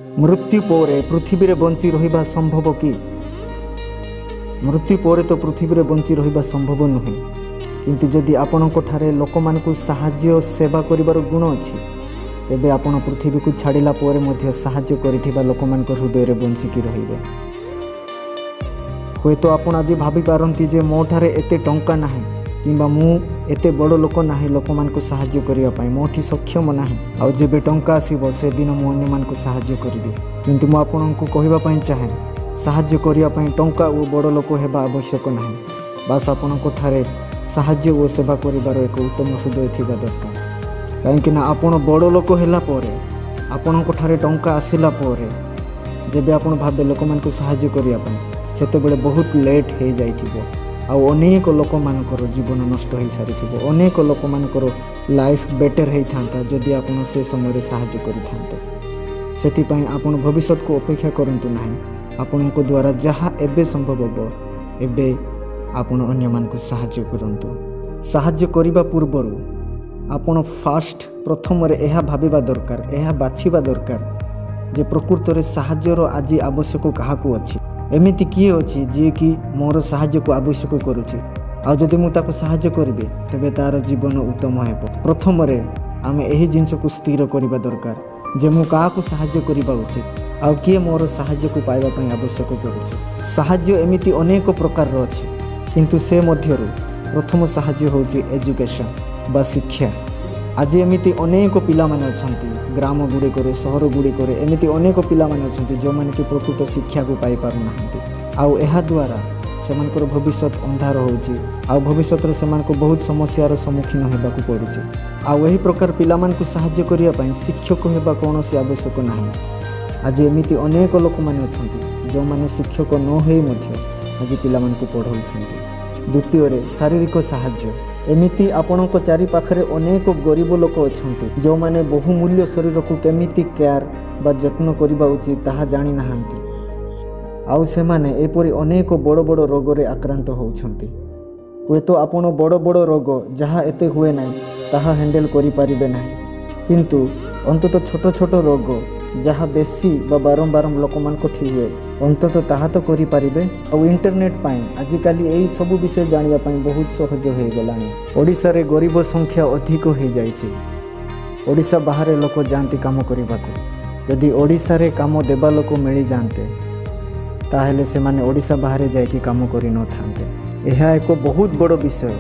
मृत्यु पर पृथ्वी रे बंची रहिबा संभव कि? मृत्यु पर तो पृथ्वी रे बंची रहिबा संभव नुहे, किंतु जदि आपणको ठारे लोकमानकु साहाय्य सेवा करिबार गुण अछि तेबे आपण पृथ्वी को छाड़िला पर मध्य साहाय्य करिथिबा लोकमानक हृदय रे बंचिकी रहिबे। हुए तो आपण आज भाभी पारंती जे मो ठारे एते टंका नाही किंबा मु एते बड़ लोक नाही लोकमानकु साहाय्य करिया पई मोठी सक्षम नाही, आ जेबे टंका आसीबो से दिन मु अन्य मानकु साहाय्य करिबे। किंतु मु आपणको कहिबा पई चाहे साहाय्य करिया पई टंका ओ बड़ लोक हेबा आवश्यक नाही, बास आपणको ठारे साहाय्य ओ सेवा करिबार एक उत्तम हृदय थिबा दरकार। काहेकि ना आपण बड़ लोक हेला परे आपणको ठारे टंका आसिला परे जेबे आपण भाबे लोकमानकु साहाय्य करिया पई सेतेबेले बहुत लेट हो जाइथिबो, आउ अनेक लोक मानकर जीवन नष्ट हो सारी थिबो। अनेक लोक मानकर लाइफ बेटर होई थांता जदि आपण से समय साहाय्य करि थांते। सेतिपई आपण भविष्य को अपेक्षा करंतु नाही, आपणको द्वारा जहाँ एबे संभव हो एबे आपण अन्य मानकु साहाय्य करंतु। साहाय्य करिबा पूर्वरु आपण फास्ट प्रथम रे एहा भाबिबा दरकार, एहा बाछिबा दरकार जे प्रकृत रे साहाय्यर आज आवश्यक काहाकू अछि। एमिति किए अछि जे कि मोर साहाय्य को आवश्यक करुछि, आ जदि मु ताको साहाय्य करिबे तेबे तार जीवन उत्तम हेबो। प्रथम रे आमे एही जिंस को स्थिर करिबा दरकार जे मु काहाकू साहाय्य करिबा उचित, आ किए मोर साहाय्य को पाइबा पई आवश्यक करुछि। साहाय्य एमिति अनेक प्रकार रो अछि, किंतु से मध्यरु प्रथम साहाय्य होछि एजुकेशन बा शिक्षा। आज एमिति अनेक पिला माने अछंती ग्राम गुड़िक सहर गुड़िक एमिति अनेक पिला माने अछंती जो माने कि प्रकृत शिक्षा को पाई पारु नाहंती, आउ एहा द्वारा सेमानकर भविष्य अंधार होउची, आउ भविष्य रे सेमानको बहुत समस्यार सम्मुखीन हेबाकू पड़ुची। आउ एही प्रकार पिला मानकू साहाय्य करिया पई शिक्षक हेबा कोनोसी आवश्यक नाही। आज एमिति अनेक लोक माने अछंती जो माने शिक्षक न होई मध्य आज पिला मानकू पढ़ाउछंती। द्वितीय रे शारीरिक साहाय्य। एमिति आपणक चारि पाखरे अनेक गरीब लोक अछंती जो माने बहुमूल्य शरीर को केमिति केयर बा जत्न करिबा उचित ताहा जानि नाहंती, आउ से माने एपरि अनेक बड़ बड़ रोग रे आक्रांत होउछंती। हुए तो आपण बड़ बड़ रोग जहाँ एते हुए नाही ताहा हैंडल करि पारिबे नाही, किंतु अंतत छोट छोट रोग जहाँ बेसी बा बारंबार लोक मानक ठी हुए अंतत ताहा तो करि पारिबे। और इंटरनेट पाई आजिकाली एही सब विषय जानिबा पाई बहुत सहज हो गलानी। ओडिसा रे गरीब संख्या अधिक हो जाइछि। ओडिसा बाहर लोक जांती काम करिबाकू, जदि ओडिसा रे काम देबा लोक मिली जानते ताहेले से माने ओडिसा बाहर जाइकी काम करि न थांते। एहा एक बहुत बड़ विषय,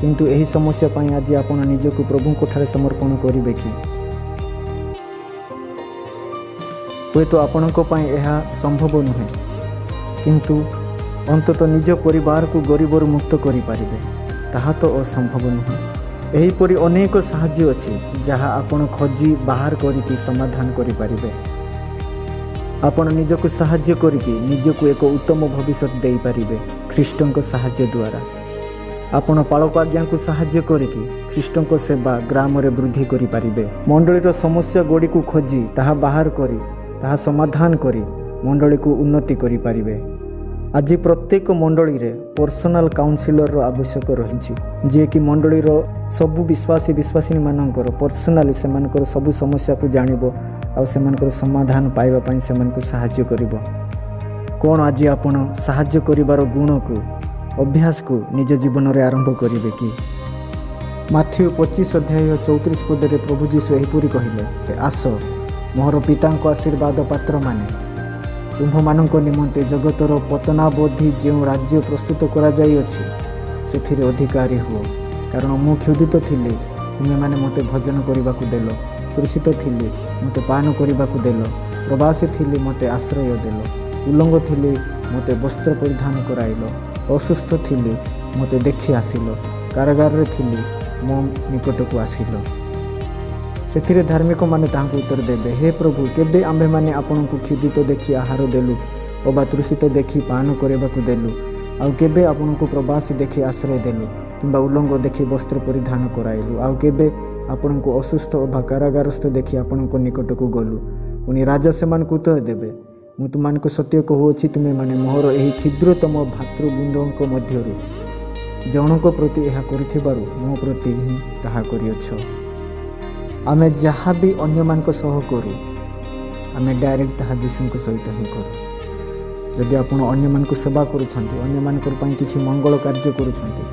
किंतु एही समस्या पाई आज आपण निजको प्रभु को ठारे समर्पण करिबे कि? हुए तो आपणको पाई एहा संभव नुहे, किंतु अंतत निज परिवार को गरीबर मुक्त करि पारिबे ताहा तो असंभव नुहे। एही परि अनेक साहाय्य अछि जहाँ आपण खोजी बाहर करिकी समाधान करि पारिबे। आपण निजको साहाय्य करिकी निजको एक उत्तम भविष्य देई पारिबे ख्रीष्टंको साहाय्य द्वारा। आपण पालक आज्ञा को साहाय्य करिकी ख्रीष्टंको सेवा ग्राम रे वृद्धि करि पारिबे। मंडलीर समस्या गोड़ी को खोजी ताहा बाहर करी ताहा समाधान करी मंडली को उन्नति करि पारिबे। आज प्रत्येक मंडली रे पर्सनल काउंसिलर रो आवश्यक रहिछि जे कि मंडली रो सबु विश्वासी विश्वासिनी मानकर पर्सनली सेमानकर सबु समस्या को जानिबो आ सेमानकर समाधान पाइबा पई सेमानकु साहाय्य करिबो। कोन आज आपण साहाय्य करिवार गुण को अभ्यास को निज जीवन रे आरंभ करिवे कि? माथ्यू 25 अध्याय 34 पद रे प्रभु जीशु एहिपुरी कहिले, आस मोहर पितांको आशीर्वाद पात्र माने तुम्भ मानक निमंते जगतर पतनावधि जो राज्य प्रस्तुत करा जाई अछि सेथिरे अधिकारी हुओ। कारण मु क्षुधित थिली तुमे माने मते भोजन करिबाकू देलो, तृषित थिली मते पान करिबाकू देलो, प्रवासी थिली मते आश्रय देलो, उल्लंघ थिली मते वस्त्र परिधान कराइलो, असुस्थ थिली मते देखि आसिलो, कारागार रे थिली मो निकट को आसिलो। सेथिरे धार्मिक माने ताहांकु उत्तर देबे, हे प्रभु केबे आम्भे माने आपणको क्षुधित देखि आहार देलु अबा तृषित देखि पान करिबाकू देलु, आउ केबे आपणको प्रवासी देखि आश्रय देलु किंबा उल्लंघ देखि वस्त्र परिधान कराइलु, आउ केबे आपणको असुस्थ अबा कारागारस्थ देखि आपणको निकट को गलु। पुनि राजा सेमानकु उत्तर देबे, मु तुमानकु सत्य कहूछि तुमे माने मोहर एही क्षुद्रतम भातृबृंदक मध्यरु जनक प्रति एहा करिथिबारु मो प्रति ही ताहा करियछ। आमे जहाँ भी अन्य मानक सह करू आमे डायरेक्ट ताहा जीशुଙ୍କ सहित ହିଁ କରୁ। ଯଦି ଆପଣ ଅନ୍ୟମାନଙ୍କୁ ସେବା କରୁଛନ୍ତି, ଅନ୍ୟମାନଙ୍କ ପାଇଁ କିଛି ମଙ୍ଗଳ କାର୍ଯ୍ୟ କରୁଛନ୍ତି,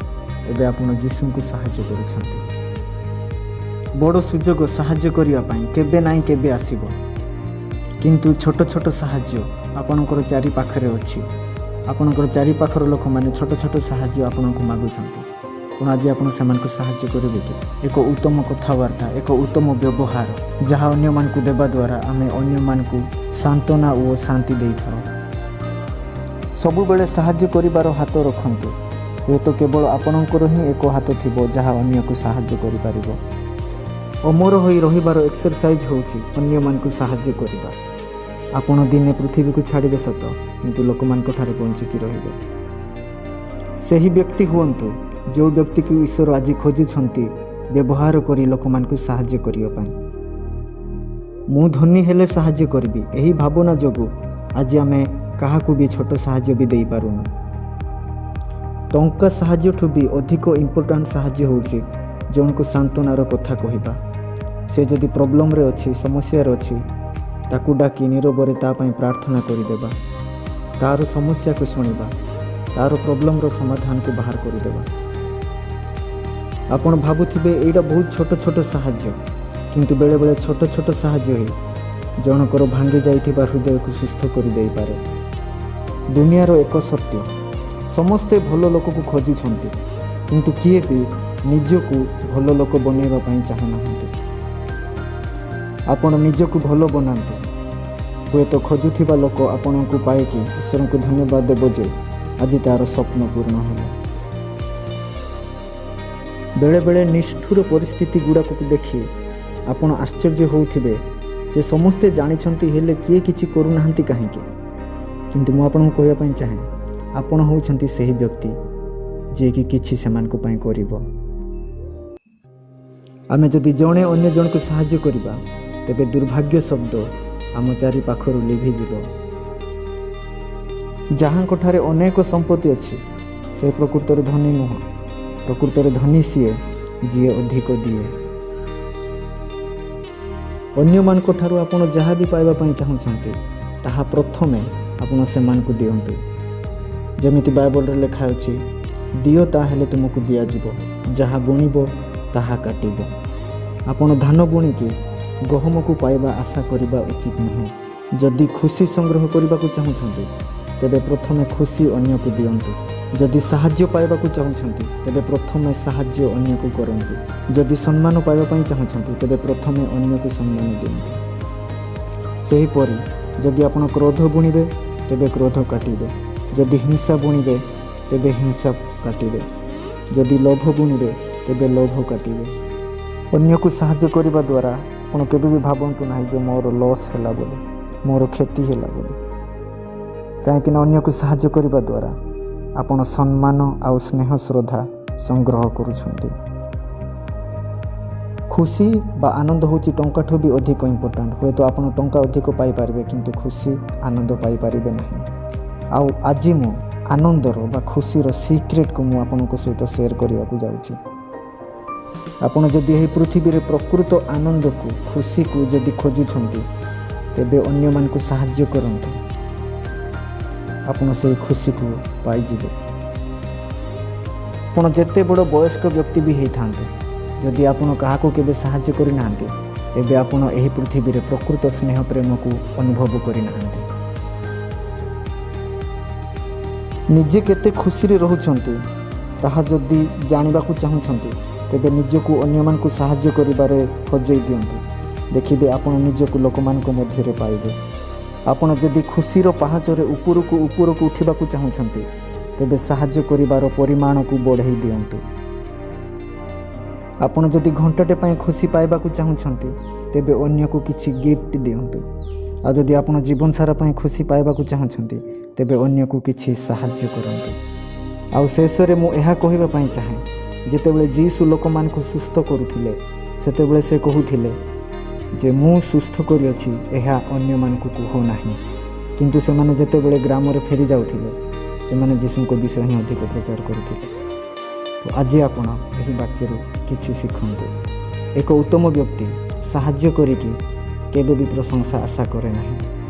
ତେବେ ଆପଣ ଯୀଶୁଙ୍କୁ ସାହାଯ୍ୟ କରୁଛନ୍ତି। ବଡ଼ ସୁଯୋଗ ସାହାଯ୍ୟ କରିବା ପାଇଁ କେବେ ନାହିଁ କେବେ ଆସିବ, କିନ୍ତୁ ଛୋଟ ଛୋଟ ସାହାଯ୍ୟ ଆପଣଙ୍କର ଚାରିପାଖରେ ଅଛି। ଆପଣଙ୍କର ଚାରିପାଖର ଲୋକମାନେ ଛୋଟ ଛୋଟ ସାହାଯ୍ୟ ଆପଣଙ୍କୁ ମାଗୁଛନ୍ତି। କ'ଣ ଆଜି ଆପଣ ସେମାନଙ୍କୁ ସାହାଯ୍ୟ କରିବେ କି? ଏକ ଉତ୍ତମ କଥାବାର୍ତ୍ତା, ଏକ ଉତ୍ତମ ବ୍ୟବହାର ଯାହା ଅନ୍ୟମାନଙ୍କୁ ଦେବା ଦ୍ୱାରା ଆମେ ଅନ୍ୟମାନଙ୍କୁ ସାନ୍ତ୍ୱନା ଓ ଶାନ୍ତି ଦେଇଥାଉ। ସବୁବେଳେ ସାହାଯ୍ୟ କରିବାର ହାତ ରଖନ୍ତୁ। ହୁଏତ କେବଳ ଆପଣଙ୍କର ହିଁ ଏକ ହାତ ଥିବ ଯାହା ଅନ୍ୟକୁ ସାହାଯ୍ୟ କରିପାରିବ। ଅମର ହୋଇ ରହିବାର ଏକ୍ସରସାଇଜ୍ ହେଉଛି ଅନ୍ୟମାନଙ୍କୁ ସାହାଯ୍ୟ କରିବା। ଆପଣ ଦିନେ ପୃଥିବୀକୁ ଛାଡ଼ିବେ ସତ, କିନ୍ତୁ ଲୋକମାନଙ୍କଠାରେ ବଞ୍ଚିକି ରହିବେ। ସେହି ବ୍ୟକ୍ତି ହୁଅନ୍ତୁ ଯେଉଁ ବ୍ୟକ୍ତିକୁ ଈଶ୍ୱର ଆଜି ଖୋଜୁଛନ୍ତି ବ୍ୟବହାର କରି ଲୋକମାନଙ୍କୁ ସାହାଯ୍ୟ କରିବା ପାଇଁ। ମୁଁ ଧନୀ ହେଲେ ସାହାଯ୍ୟ କରିବି, ଏହି ଭାବନା ଯୋଗୁଁ ଆଜି ଆମେ କାହାକୁ ବି ଛୋଟ ସାହାଯ୍ୟ ବି ଦେଇପାରୁନୁ। ଟଙ୍କା ସାହାଯ୍ୟଠୁ ବି ଅଧିକ ଇମ୍ପୋର୍ଟାଣ୍ଟ ସାହାଯ୍ୟ ହେଉଛି ଜଣକୁ ସାନ୍ତ୍ୱନାର କଥା କହିବା। ସେ ଯଦି ପ୍ରୋବ୍ଲେମରେ ଅଛି, ସମସ୍ୟାରେ ଅଛି, ତାକୁ ଡାକି ନିରବରେ ତା ପାଇଁ ପ୍ରାର୍ଥନା କରିଦେବା, ତା'ର ସମସ୍ୟାକୁ ଶୁଣିବା, ତା'ର ପ୍ରୋବ୍ଲେମର ସମାଧାନକୁ ବାହାର କରିଦେବା। ଆପଣ ଭାବୁଥିବେ ଏଇଟା ବହୁତ ଛୋଟ ଛୋଟ ସାହାଯ୍ୟ, କିନ୍ତୁ ବେଳେବେଳେ ଛୋଟ ଛୋଟ ସାହାଯ୍ୟ ହିଁ ଜଣଙ୍କର ଭାଙ୍ଗି ଯାଇଥିବା ହୃଦୟକୁ ସୁସ୍ଥ କରିଦେଇପାରେ। ଦୁନିଆର ଏକ ସତ୍ୟ, ସମସ୍ତେ ଭଲ ଲୋକକୁ ଖୋଜୁଛନ୍ତି, କିନ୍ତୁ କିଏ ବି ନିଜକୁ ଭଲ ଲୋକ ବନେଇବା ପାଇଁ ଚାହୁଁନାହାନ୍ତି। ଆପଣ ନିଜକୁ ଭଲ ବନାନ୍ତୁ। ହୁଏତ ଖୋଜୁଥିବା ଲୋକ ଆପଣଙ୍କୁ ପାଇକି ଈଶ୍ୱରଙ୍କୁ ଧନ୍ୟବାଦ ଦେବ ଯେ ଆଜି ତା'ର ସ୍ୱପ୍ନ ପୂର୍ଣ୍ଣ ହେଲା। ବେଳେବେଳେ ନିଷ୍ଠୁର ପରିସ୍ଥିତି ଗୁଡ଼ାକୁ ଦେଖି ଆପଣ ଆଶ୍ଚର୍ଯ୍ୟ ହେଉଥିବେ ଯେ ସମସ୍ତେ ଜାଣିଛନ୍ତି ହେଲେ କିଏ କିଛି କରୁନାହାନ୍ତି କାହିଁକି? କିନ୍ତୁ ମୁଁ ଆପଣଙ୍କୁ କହିବା ପାଇଁ ଚାହେଁ, ଆପଣ ହେଉଛନ୍ତି ସେହି ବ୍ୟକ୍ତି ଯିଏକି କିଛି ସେମାନଙ୍କ ପାଇଁ କରିବ। ଆମେ ଯଦି ଜଣେ ଅନ୍ୟ ଜଣକୁ ସାହାଯ୍ୟ କରିବା, ତେବେ ଦୁର୍ଭାଗ୍ୟ ଶବ୍ଦ ଆମ ଚାରିପାଖରୁ ଲିଭିଯିବ। ଯାହାଙ୍କଠାରେ ଅନେକ ସମ୍ପତ୍ତି ଅଛି ସେ ପ୍ରକୃତରେ ଧନୀ ନୁହଁ। ପ୍ରକୃତରେ ଧନୀ ସିଏ ଯିଏ ଅଧିକ ଦିଏ। ଅନ୍ୟମାନଙ୍କ ଠାରୁ ଆପଣ ଯାହା ବି ପାଇବା ପାଇଁ ଚାହୁଁଛନ୍ତି, ତାହା ପ୍ରଥମେ ଆପଣ ସେମାନଙ୍କୁ ଦିଅନ୍ତୁ। ଯେମିତି ବାଇବଲରେ ଲେଖା ଅଛି, ଦିଅ ତାହେଲେ ତୁମକୁ ଦିଆଯିବ, ଯାହା ବୁଣିବ ତାହା କାଟିବ। ଆପଣ ଧାନ ବୁଣିକି ଗହମକୁ ପାଇବା ଆଶା କରିବା ଉଚିତ ନୁହେଁ। ଯଦି ଖୁସି ସଂଗ୍ରହ କରିବାକୁ ଚାହୁଁଛନ୍ତି, ତେବେ ପ୍ରଥମେ ଖୁସି ଅନ୍ୟକୁ ଦିଅନ୍ତୁ। ଯଦି ସାହାଯ୍ୟ ପାଇବାକୁ ଚାହୁଁଛନ୍ତି, ତେବେ ପ୍ରଥମେ ସାହାଯ୍ୟ ଅନ୍ୟକୁ କରନ୍ତୁ। ଯଦି ସମ୍ମାନ ପାଇବା ପାଇଁ ଚାହୁଁଛନ୍ତି, ତେବେ ପ୍ରଥମେ ଅନ୍ୟକୁ ସମ୍ମାନ ଦିଅନ୍ତୁ। ସେହିପରି ଯଦି ଆପଣ କ୍ରୋଧ ବୁଣିବେ, ତେବେ କ୍ରୋଧ କାଟିବେ। ଯଦି ହିଂସା ବୁଣିବେ, ତେବେ ହିଂସା କାଟିବେ। ଯଦି ଲୋଭ ବୁଣିବେ, ତେବେ ଲୋଭ କାଟିବେ। ଅନ୍ୟକୁ ସାହାଯ୍ୟ କରିବା ଦ୍ୱାରା ଆପଣ କେବେ ବି ଭାବନ୍ତୁ ନାହିଁ ଯେ ମୋର ଲସ୍ ହେଲା ବୋଲି, ମୋର କ୍ଷତି ହେଲା ବୋଲି। କାହିଁକିନା ଅନ୍ୟକୁ ସାହାଯ୍ୟ କରିବା ଦ୍ୱାରା ଆପଣ ସମ୍ମାନ ଆଉ ସ୍ନେହ ଶ୍ରଦ୍ଧା ସଂଗ୍ରହ କରୁଛନ୍ତି। ଖୁସି ବା ଆନନ୍ଦ ହେଉଛି ଟଙ୍କାଠୁ ବି ଅଧିକ ଇମ୍ପୋର୍ଟାଣ୍ଟ। ହୁଏତ ଆପଣ ଟଙ୍କା ଅଧିକ ପାଇପାରିବେ, କିନ୍ତୁ ଖୁସି ଆନନ୍ଦ ପାଇପାରିବେ ନାହିଁ। ଆଉ ଆଜି ମୁଁ ଆନନ୍ଦର ବା ଖୁସିର ସିକ୍ରେଟକୁ ମୁଁ ଆପଣଙ୍କ ସହିତ ସେୟାର କରିବାକୁ ଯାଉଛି। ଆପଣ ଯଦି ଏହି ପୃଥିବୀରେ ପ୍ରକୃତ ଆନନ୍ଦକୁ, ଖୁସିକୁ ଯଦି ଖୋଜୁଛନ୍ତି, ତେବେ ଅନ୍ୟମାନଙ୍କୁ ସାହାଯ୍ୟ କରନ୍ତୁ। ଆପଣ ସେହି ଖୁସିକୁ ପାଇଯିବେ। ଆପଣ ଯେତେ ବଡ଼ ବୟସ୍କ ବ୍ୟକ୍ତି ବି ହେଇଥାନ୍ତୁ, ଯଦି ଆପଣ କାହାକୁ କେବେ ସାହାଯ୍ୟ କରିନାହାନ୍ତି, ତେବେ ଆପଣ ଏହି ପୃଥିବୀରେ ପ୍ରକୃତ ସ୍ନେହ ପ୍ରେମକୁ ଅନୁଭବ କରିନାହାନ୍ତି। ନିଜେ କେତେ ଖୁସିରେ ରହୁଛନ୍ତି ତାହା ଯଦି ଜାଣିବାକୁ ଚାହୁଁଛନ୍ତି, ତେବେ ନିଜକୁ ଅନ୍ୟମାନଙ୍କୁ ସାହାଯ୍ୟ କରିବାରେ ହଜେଇ ଦିଅନ୍ତୁ। ଦେଖିବେ ଆପଣ ନିଜକୁ ଲୋକମାନଙ୍କ ମଧ୍ୟରେ ପାଇବେ। ଆପଣ ଯଦି ଖୁସିର ପାହାଚରେ ଉପରକୁ ଉଠିବାକୁ ଚାହୁଁଛନ୍ତି, ତେବେ ସାହାଯ୍ୟ କରିବାର ପରିମାଣକୁ ବଢ଼େଇ ଦିଅନ୍ତୁ। ଆପଣ ଯଦି ଘଣ୍ଟାଟେ ପାଇଁ ଖୁସି ପାଇବାକୁ ଚାହୁଁଛନ୍ତି, ତେବେ ଅନ୍ୟକୁ କିଛି ଗିଫ୍ଟ ଦିଅନ୍ତୁ। ଆଉ ଯଦି ଆପଣ ଜୀବନସାରା ପାଇଁ ଖୁସି ପାଇବାକୁ ଚାହୁଁଛନ୍ତି, ତେବେ ଅନ୍ୟକୁ କିଛି ସାହାଯ୍ୟ କରନ୍ତୁ। ଆଉ ଶେଷରେ ମୁଁ ଏହା କହିବା ପାଇଁ ଚାହେଁ, ଯେତେବେଳେ ଯୀଶୁ ଲୋକମାନଙ୍କୁ ସୁସ୍ଥ କରୁଥିଲେ, ସେତେବେଳେ ସେ କହୁଥିଲେ ଯେ ମୁଁ ସୁସ୍ଥ କରିଅଛି, ଏହା ଅନ୍ୟମାନଙ୍କୁ କୁହ ନାହିଁ। କିନ୍ତୁ ସେମାନେ ଯେତେବେଳେ ଗ୍ରାମରେ ଫେରି ଯାଉଥିଲେ, ସେମାନେ ଯୀଶୁଙ୍କ ବିଷୟ ହିଁ ଅଧିକ ପ୍ରଚାର କରୁଥିଲେ। ତ ଆଜି ଆପଣ ଏହି ବାକ୍ୟରୁ କିଛି ଶିଖନ୍ତୁ। ଏକ ଉତ୍ତମ ବ୍ୟକ୍ତି ସାହାଯ୍ୟ କରିକି କେବେ ବି ପ୍ରଶଂସା ଆଶା କରେ ନାହିଁ।